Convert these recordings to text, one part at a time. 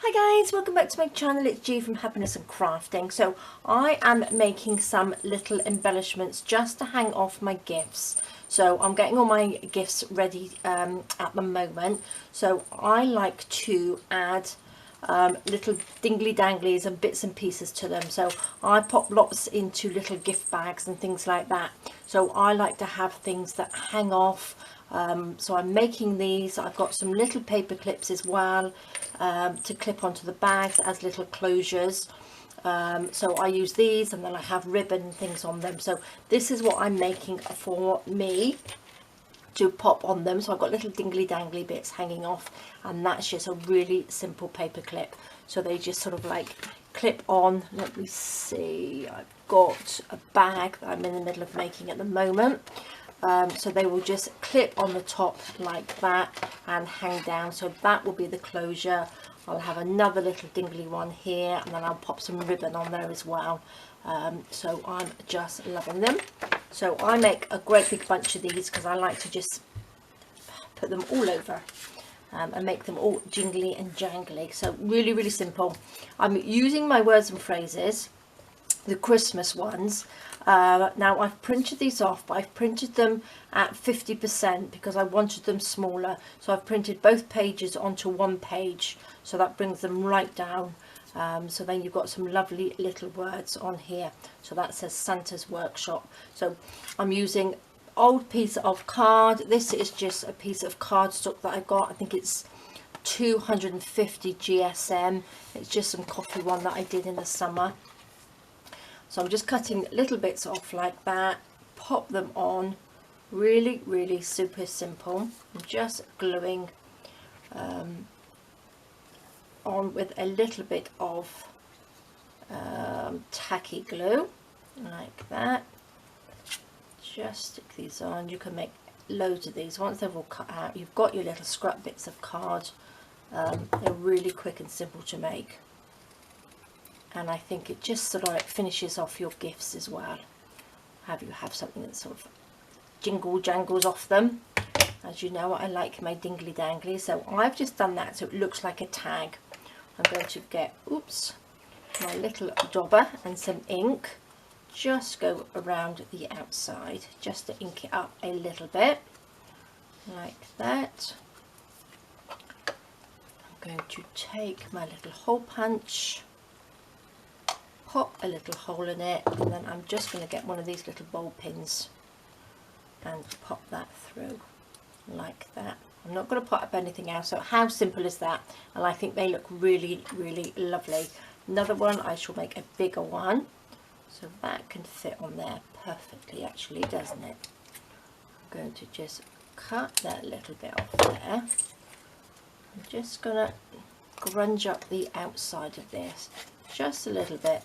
Hi guys, welcome back to my channel. It's G from Happiness and Crafting. So I am making some little embellishments just to hang off my gifts. So I'm getting all my gifts ready at the moment. So I like to add little dingly danglies and bits and pieces to them. So I pop lots into little gift bags and things like that. So I like to have things that hang off. So I'm making these. I've got some little paper clips as well to clip onto the bags as little closures. So I use these, and then I have ribbon and things on them. So this is what I'm making for me to pop on them. So I've got little dingly dangly bits hanging off, and that's just a really simple paper clip. So they just sort of like clip on. Let me see, I've got a bag that I'm in the middle of making at the moment. So they will just clip on the top like that and hang down. So that will be the closure. I'll have another little dingly one here, and then I'll pop some ribbon on there as well. So I'm just loving them. So I make a great big bunch of these because I like to just put them all over and make them all jingly and jangly. So really simple. I'm using my words and phrases, the Christmas ones. Now I've printed these off, but I've printed them at 50% because I wanted them smaller. So I've printed both pages onto one page, so that brings them right down. So then you've got some lovely little words on here. So that says Santa's Workshop. So I'm using old piece of card. This is just a piece of cardstock that I got. I think it's 250 GSM. It's just some coffee one that I did in the summer. So I'm just cutting little bits off like that, pop them on, really super simple. I'm just gluing on with a little bit of tacky glue, like that. Just stick these on. You can make loads of these. Once they're all cut out, you've got your little scrap bits of card. They're really quick and simple to make. And I think it just sort of like finishes off your gifts as well. You have something that sort of jangles off them. As you know, I like my dingly dangly, so I've just done that so it looks like a tag. I'm going to get, my little dauber and some ink. Just go around the outside just to ink it up a little bit, like that. I'm going to take my little hole punch, pop a little hole in it, and then I'm just going to get one of these little ball pins and pop that through like that. I'm not going to put up anything else. So how simple is that? And I think they look really lovely. Another one, I shall make a bigger one, so that can fit on there perfectly actually, doesn't it? I'm going to just cut that little bit off there. I'm just going to grunge up the outside of this just a little bit,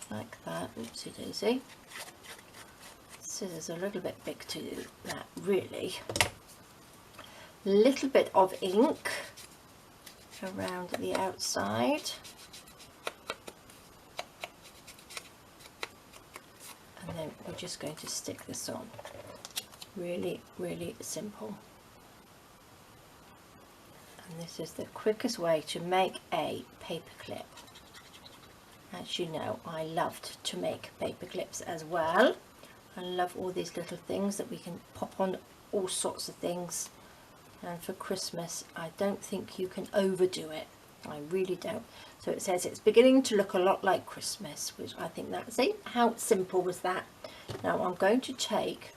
like that. Oopsie daisy. Scissors are a little bit big to do that, really. Little bit of ink around the outside, and then we're just going to stick this on. Really simple. And this is the quickest way to make a paper clip. As you know, I loved to make paper clips as well. I love all these little things that we can pop on all sorts of things. And for Christmas, I don't think you can overdo it. I really don't. So it says it's beginning to look a lot like Christmas, which I think that's it. How simple was that? Now I'm going to take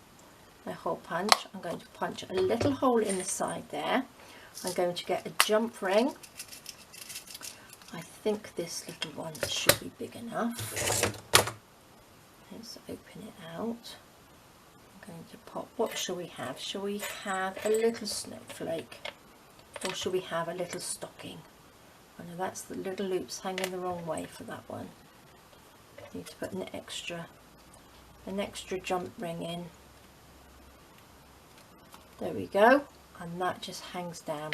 my hole punch. I'm going to punch a little hole in the side there. I'm going to get a jump ring. I think this little one should be big enough. Let's open it out. I'm going to pop, what shall we have? Shall we have a little snowflake, or shall we have a little stocking? Oh no, that's the little loops hanging the wrong way for that one. I need to put an extra jump ring in. There we go, and that just hangs down.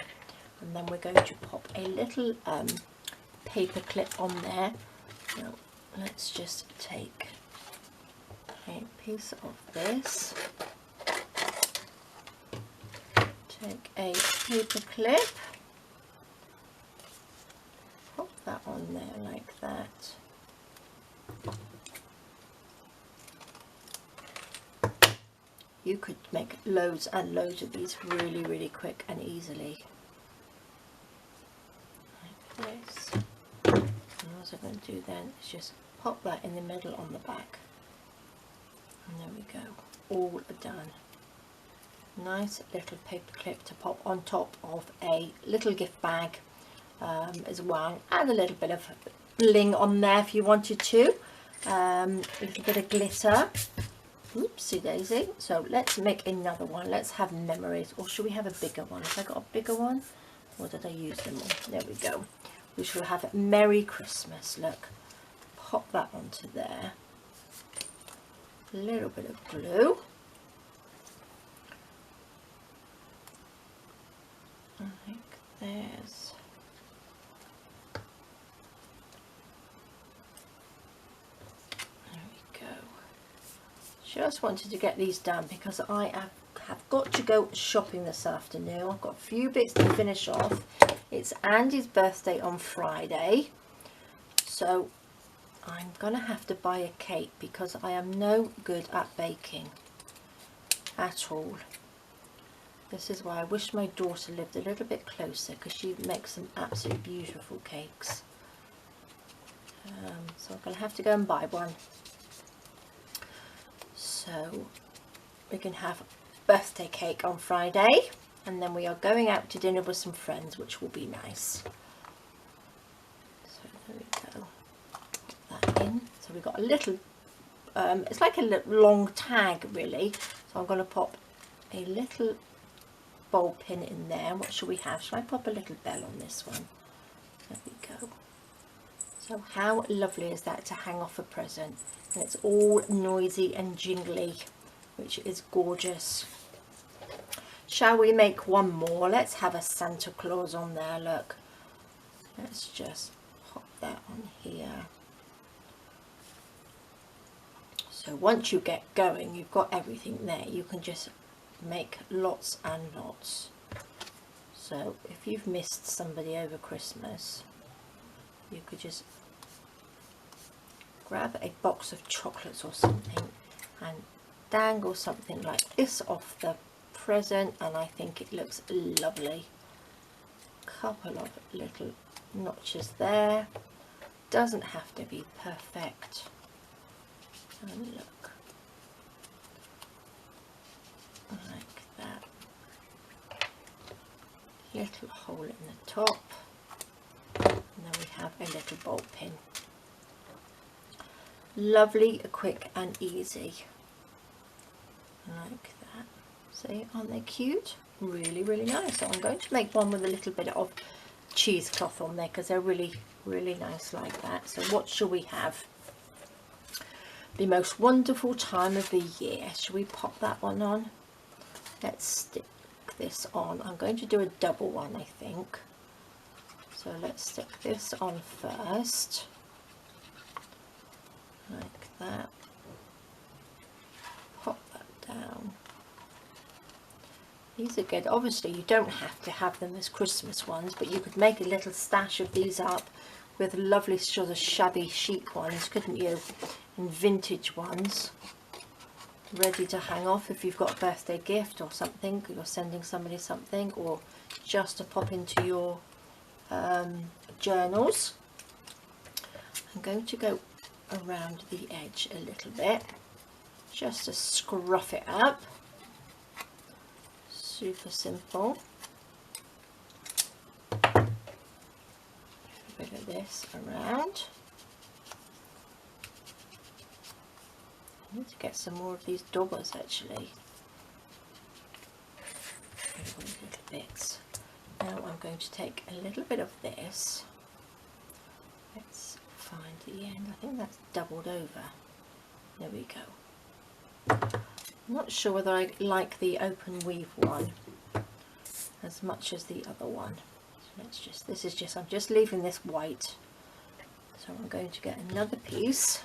And then we're going to pop a little paper clip on there. Now let's just take a piece of this, take a paper clip, that. You could make loads and loads of these really, really quick and easily. Like this. And what I'm going to do then is just pop that in the middle on the back. And there we go. All done. Nice little paper clip to pop on top of a little gift bag as well. And a little bit of bling on there if you wanted to. A little bit of glitter. Oopsie daisy. So let's make another one. Let's have memories. Or should we have a bigger one? Have I got a bigger one? Or did I use them all? There we go. We shall have Merry Christmas. Look. Pop that onto there. A little bit of glue. I think there's... Just wanted to get these done because I have got to go shopping this afternoon. I've got a few bits to finish off. It's Andy's birthday on Friday, so I'm gonna have to buy a cake because I am no good at baking at all. This is why I wish my daughter lived a little bit closer, because she makes some absolutely beautiful cakes. So I'm gonna have to go and buy one. So we can have birthday cake on Friday, and then we are going out to dinner with some friends, which will be nice. So there we go. Put that in. So we've got a little, it's like a little long tag really. So I'm going to pop a little bowl pin in there. What should we have? Should I pop a little bell on this one? There we go. So how lovely is that to hang off a present? And it's all noisy and jingly, which is gorgeous. Shall we make one more? Let's have a Santa Claus on there, look. Let's just pop that on here. So once you get going, you've got everything there. You can just make lots and lots. So if you've missed somebody over Christmas, you could just grab a box of chocolates or something and dangle something like this off the present, and I think it looks lovely. Couple of little notches there. Doesn't have to be perfect. And look, like that. Little hole in the top, and then we have a little bolt pin. Lovely, quick and easy, like that. See, aren't they cute? Really, really nice. So I'm going to make one with a little bit of cheesecloth on there because they're really, really nice like that. So what shall we have? The most wonderful time of the year. Shall we pop that one on? Let's stick this on. I'm going to do a double one, I think. So let's stick this on first. Like that. Pop that down. These are good. Obviously you don't have to have them as Christmas ones, but you could make a little stash of these up with lovely sort of shabby chic ones, couldn't you? And vintage ones ready to hang off if you've got a birthday gift or something, you're sending somebody something, or just to pop into your journals. I'm going to go around the edge a little bit just to scruff it up. Super simple. A bit of this around. I need to get some more of these dobbers actually. Little bits. Now I'm going to take a little bit of this. Let's find the end. I think that's doubled over. There we go. I'm not sure whether I like the open weave one as much as the other one. So let's just, this is just, I'm just leaving this white. So I'm going to get another piece.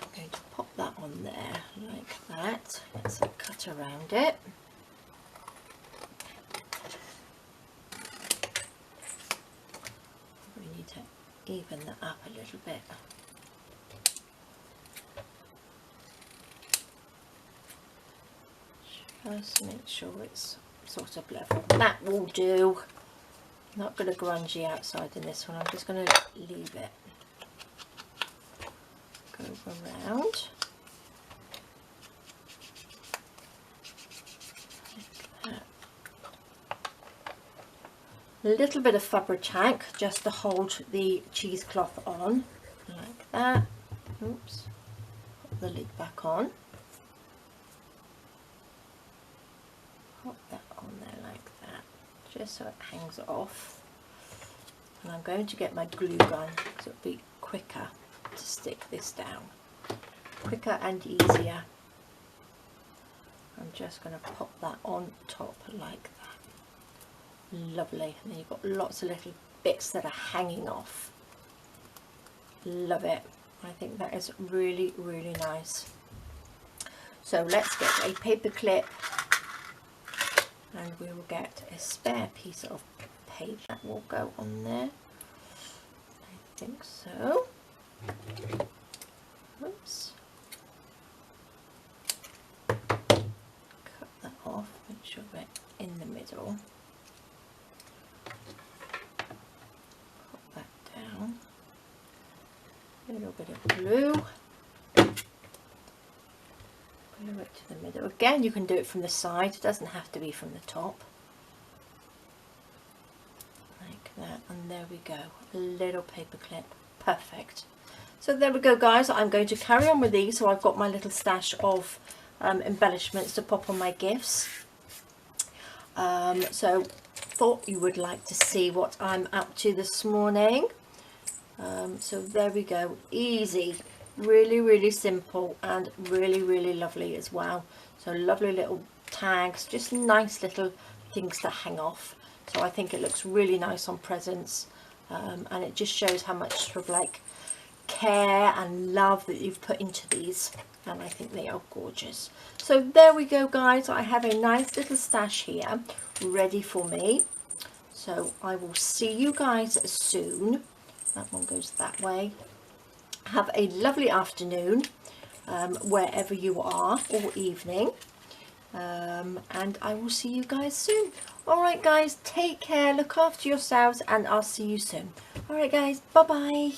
I'm going to pop that on there like that. Let's cut around it. We need to even that up a little bit. Just make sure it's sort of level. That will do. Not going to grungy outside in this one. I'm just going to leave it. Go around. A little bit of Fabri-Tac just to hold the cheesecloth on, like that. Oops, put the lid back on. Put that on there like that, just so it hangs off. And I'm going to get my glue gun so it'll be quicker to stick this down. Quicker and easier. I'm just going to pop that on top like that. Lovely. And then you've got lots of little bits that are hanging off. Love it. I think that is really, really nice. So let's get a paper clip and we will get a spare piece of paper that will go on there. I think so. Oops. Cut that off, make sure we're in the middle. Put that down. A little bit of glue. Glue it to the middle. Again, you can do it from the side, it doesn't have to be from the top. Like that, and there we go. A little paper clip. Perfect. So there we go, guys. I'm going to carry on with these. So I've got my little stash of embellishments to pop on my gifts. So thought you would like to see what I'm up to this morning. So there we go. Easy. Really, really simple and really, really lovely as well. So lovely little tags, just nice little things to hang off. So I think it looks really nice on presents, and it just shows how much sort of like care and love that you've put into these, and I think they are gorgeous. So there we go, guys. I have a nice little stash here ready for me. So I will see you guys soon. That one goes that way. Have a lovely afternoon wherever you are, or evening, and I will see you guys soon. Alright guys, take care, look after yourselves, and I'll see you soon. Alright guys, bye bye.